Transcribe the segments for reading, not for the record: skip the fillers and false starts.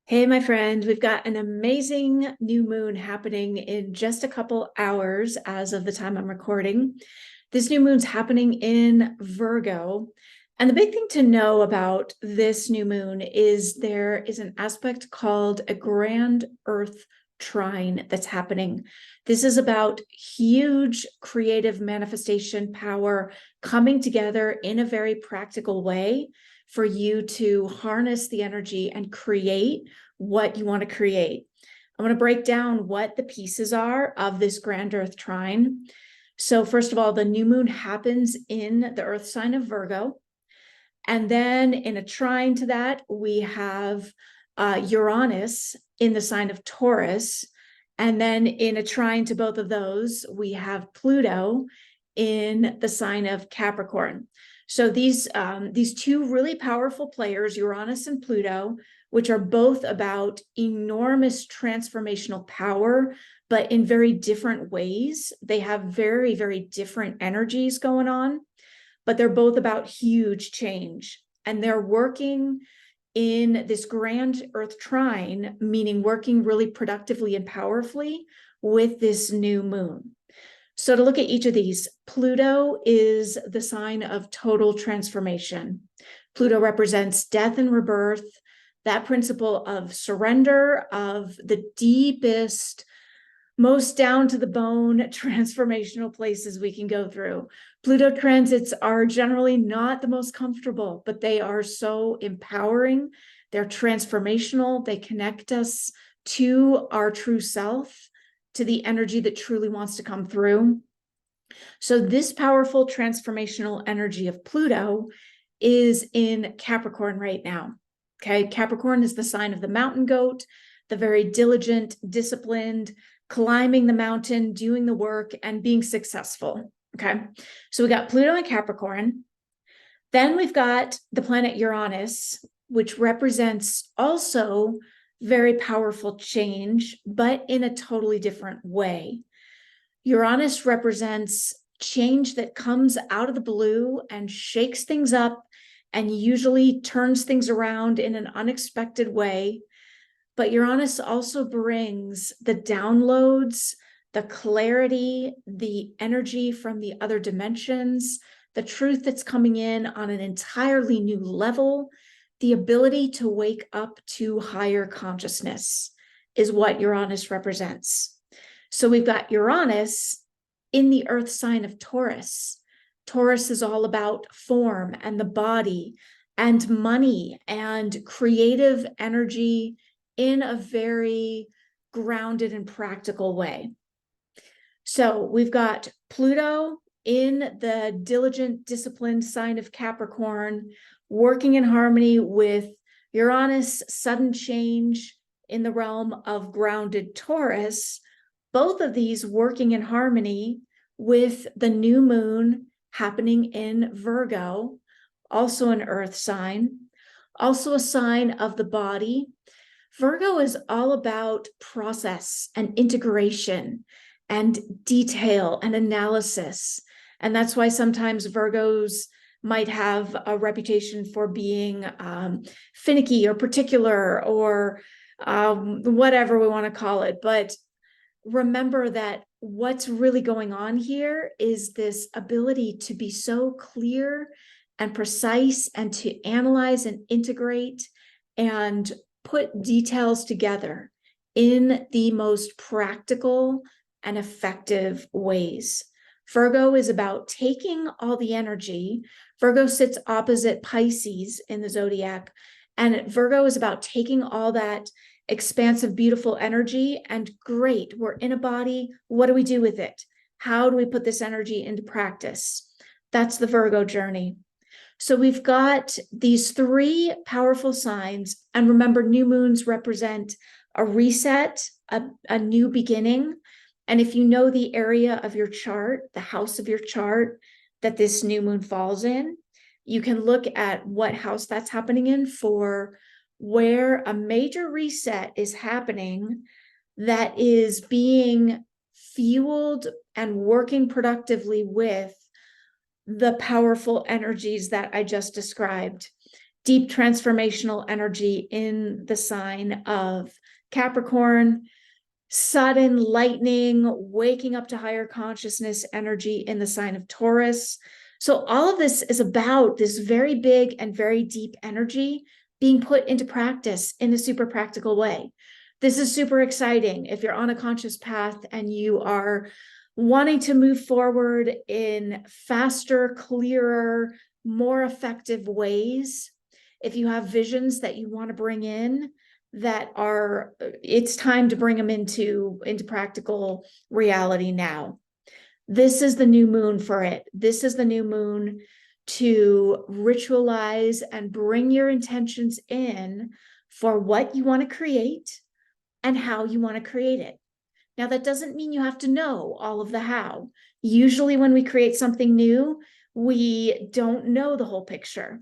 Hey, my friend, we've got an amazing new moon happening in just a couple hours as of the time I'm recording. This new moon's happening in Virgo. And the big thing to know about this new moon is there is an aspect called a Grand Earth Trine that's happening. This is about huge creative manifestation power coming together in a very practical way for you to harness the energy and create what you want to create. I want to break down what the pieces are of this Grand Earth Trine. So, first of all, the new moon happens in the Earth sign of Virgo. And then in a trine to that, we have Uranus in the sign of Taurus. And then in a trine to both of those, we have Pluto in the sign of Capricorn. So these two really powerful players, Uranus and Pluto, which are both about enormous transformational power, but in very different ways. They have very, very different energies going on, but they're both about huge change. And they're working in this Grand Earth Trine, meaning working really productively and powerfully with this new moon. So to look at each of these, Pluto is the sign of total transformation. Pluto represents death and rebirth, that principle of surrender, of the deepest, most down to the bone transformational places we can go through. Pluto transits are generally not the most comfortable, but they are so empowering. They're transformational. They connect us to our true self, to the energy that truly wants to come through. So this powerful transformational energy of Pluto is in Capricorn right now. Okay, Capricorn is the sign of the mountain goat, the very diligent, disciplined, climbing the mountain, doing the work, and being successful. Okay, so we got Pluto and Capricorn. Then we've got the planet Uranus, which represents also very powerful change, but in a totally different way. Uranus represents change that comes out of the blue and shakes things up and usually turns things around in an unexpected way. But Uranus also brings the downloads, the clarity, the energy from the other dimensions, the truth that's coming in on an entirely new level, the ability to wake up to higher consciousness is what Uranus represents. So we've got Uranus in the earth sign of Taurus. Taurus is all about form and the body and money and creative energy in a very grounded and practical way. So we've got Pluto in the diligent, disciplined sign of Capricorn, working in harmony with Uranus, sudden change in the realm of grounded Taurus. Both of these working in harmony with the new moon happening in Virgo, also an earth sign, also a sign of the body. Virgo is all about process and integration and detail and analysis. And that's why sometimes Virgos might have a reputation for being finicky or particular or whatever we want to call it. But remember that what's really going on here is this ability to be so clear and precise and to analyze and integrate and put details together in the most practical and effective ways. Virgo is about taking all the energy. Virgo sits opposite Pisces in the zodiac, and Virgo is about taking all that expansive, beautiful energy and great, we're in a body. What do we do with it? How do we put this energy into practice? That's the Virgo journey. So we've got these three powerful signs. And remember, new moons represent a reset, a new beginning. And if you know the area of your chart, the house of your chart that this new moon falls in, you can look at what house that's happening in for where a major reset is happening that is being fueled and working productively with the powerful energies that I just described. deep transformational energy in the sign of Capricorn, sudden lightning, waking up to higher consciousness energy in the sign of Taurus. So all of this is about this very big and very deep energy being put into practice in a super practical way. This is super exciting if you're on a conscious path and you are wanting to move forward in faster, clearer, more effective ways. If you have visions that you want to bring in that are, it's time to bring them into practical reality now. This is the new moon for it. This is the new moon to ritualize and bring your intentions in for what you want to create and how you want to create it. Now, that doesn't mean you have to know all of the how. Usually when we create something new, we don't know the whole picture.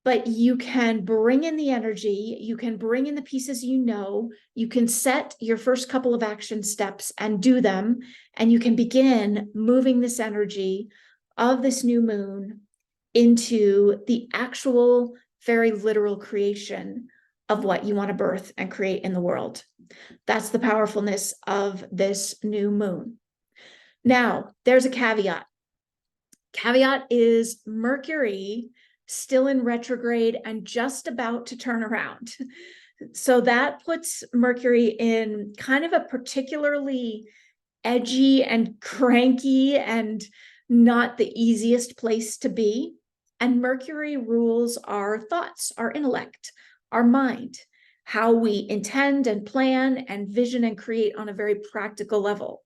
But you can bring in the energy, you can bring in the pieces you know, you can set your first couple of action steps and do them, and you can begin moving this energy of this new moon into the actual, very literal creation of what you want to birth and create in the world. That's the powerfulness of this new moon. Now, there's a caveat. Caveat is Mercury still in retrograde and just about to turn around. So that puts Mercury in kind of a particularly edgy and cranky and not the easiest place to be. And Mercury rules our thoughts, our intellect, our mind, how we intend and plan and vision and create on a very practical level.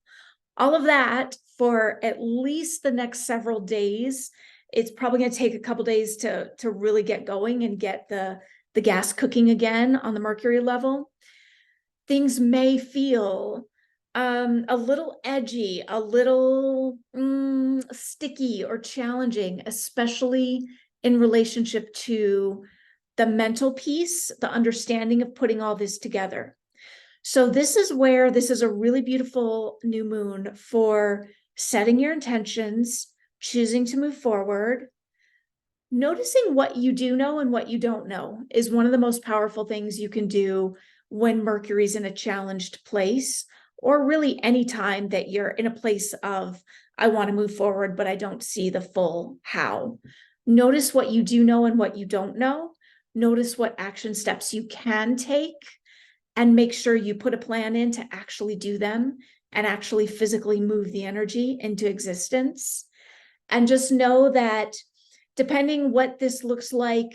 All of that for at least the next several days. It's probably going to take a couple days to really get going and get the gas cooking again on the Mercury level. Things may feel a little edgy, a little sticky or challenging, especially in relationship to the mental piece, the understanding of putting all this together. So this is where this is a really beautiful new moon for setting your intentions, choosing to move forward. Noticing what you do know and what you don't know is one of the most powerful things you can do when Mercury's in a challenged place, or really any time that you're in a place of, I want to move forward, but I don't see the full how. Notice what you do know and what you don't know. Notice what action steps you can take, and make sure you put a plan in to actually do them and actually physically move the energy into existence. And just know that depending what this looks like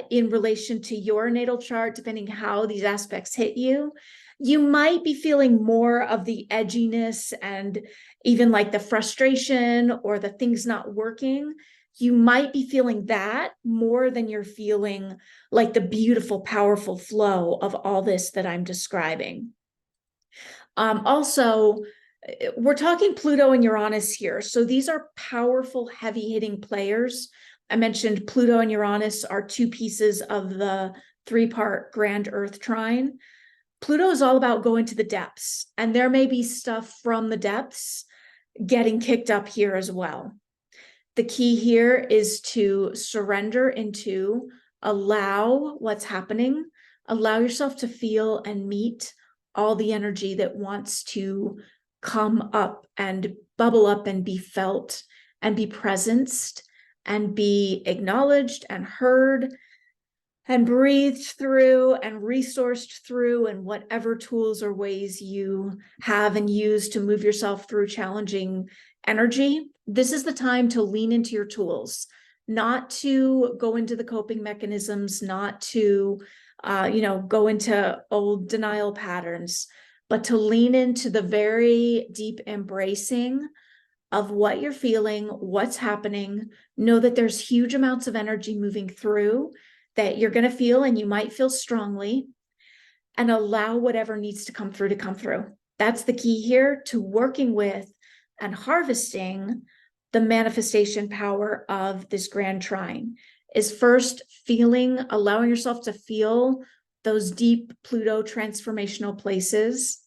in relation to your natal chart, depending how these aspects hit you, you might be feeling more of the edginess and even like the frustration or the things not working. You might be feeling that more than you're feeling like the beautiful, powerful flow of all this that I'm describing. Also, we're talking Pluto and Uranus here. So these are powerful, heavy-hitting players. I mentioned Pluto and Uranus are two pieces of the three-part Grand Earth Trine. Pluto is all about going to the depths, and there may be stuff from the depths getting kicked up here as well. The key here is to surrender into, allow what's happening, allow yourself to feel and meet all the energy that wants to come up and bubble up and be felt and be presenced and be acknowledged and heard and breathed through and resourced through, and whatever tools or ways you have and use to move yourself through challenging energy. This is the time to lean into your tools, not to go into the coping mechanisms, not to go into old denial patterns, but to lean into the very deep embracing of what you're feeling, what's happening. Know that there's huge amounts of energy moving through that you're going to feel, and you might feel strongly, and allow whatever needs to come through to come through. That's the key here to working with and harvesting the manifestation power of this Grand Trine, is first feeling, allowing yourself to feel those deep Pluto transformational places.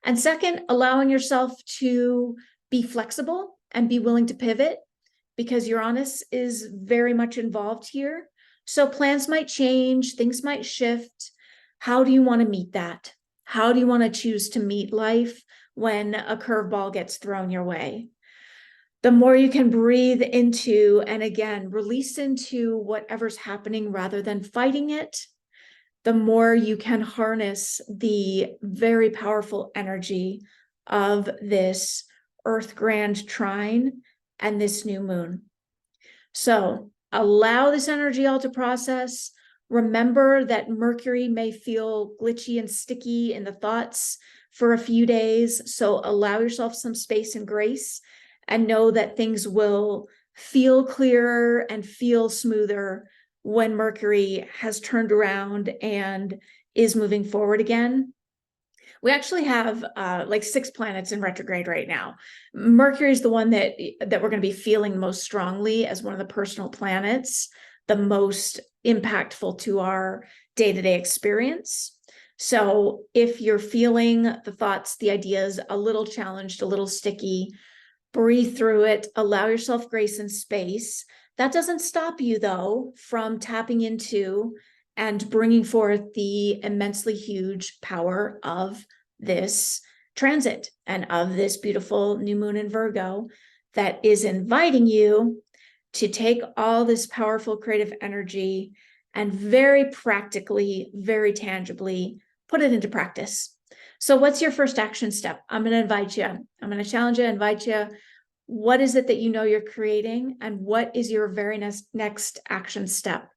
And second, allowing yourself to be flexible and be willing to pivot, because Uranus is very much involved here. So plans might change, things might shift. How do you want to meet that? How do you want to choose to meet life when a curveball gets thrown your way? The more you can breathe into, and again, release into whatever's happening rather than fighting it, the more you can harness the very powerful energy of this Earth Grand Trine and this new moon. So allow this energy all to process. Remember that Mercury may feel glitchy and sticky in the thoughts for a few days. So allow yourself some space and grace, and know that things will feel clearer and feel smoother when Mercury has turned around and is moving forward again. We actually have like 6 planets in retrograde right now. Mercury is the one that we're going to be feeling most strongly as one of the personal planets, the most impactful to our day-to-day experience. So if you're feeling the thoughts, the ideas a little challenged, a little sticky, breathe through it, allow yourself grace and space. That doesn't stop you, though, from tapping into and bringing forth the immensely huge power of this transit and of this beautiful new moon in Virgo that is inviting you to take all this powerful creative energy and very practically, very tangibly put it into practice. So what's your first action step? I'm going to invite you. I'm going to challenge you, invite you. What is it that you know you're creating, and what is your very next action step?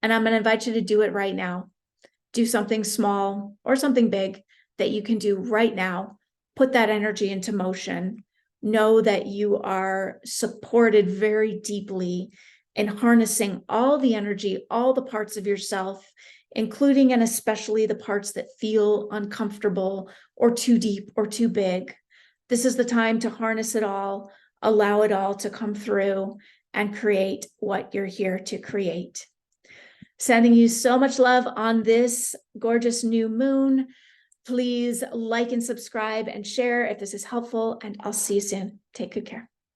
And I'm going to invite you to do it right now. Do something small or something big that you can do right now. Put that energy into motion. Know that you are supported very deeply in harnessing all the energy, all the parts of yourself, including and especially the parts that feel uncomfortable or too deep or too big. This is the time to harness it all, allow it all to come through, and create what you're here to create. Sending you so much love on this gorgeous new moon. Please like and subscribe and share if this is helpful, and I'll see you soon. Take good care.